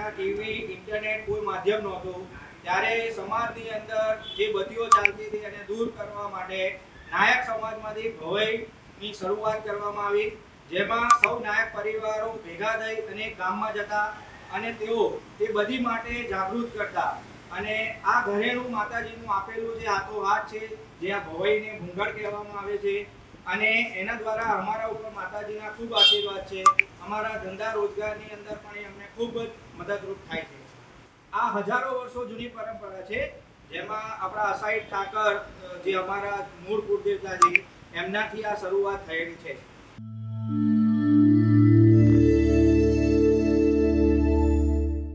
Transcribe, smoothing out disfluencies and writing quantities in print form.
પહેલાના TV internet કોઈ માધ્યમ નહોતું ત્યારે સમાજની અંદર જે બદીઓ ચાલતી હતી એને દૂર કરવા માટે નાયક સમાજમાંથી ભવાઈની શરૂઆત કરવામાં આવી, જેમાં સૌ નાયક પરિવારો ભેગા થઈ અને ગામમાં જતા અને તેઓ તે બધી માટે જાગૃત કરતા અને આ ઘરેણું માતાજીનું આપેલું જે હાથોહાથ છે, જે આ ભવાઈને ભૂંગળ કહેવામાં આવે છે, અને એના દ્વારા અમારા ઉપર માતાજીના ખૂબ આશીર્વાદ છે. અમારા ધંધા રોજગારની અંદર પણ એ અમને ખૂબ જ મદદરૂપ થાય છે. આ હજારો વર્ષો જૂની પરંપરા છે, જેમાં આપણા અસાઈ ઠાકર જે અમારા મૂળ કુળદેવતા છે એમનાથી આ શરૂઆત થયેલી છે.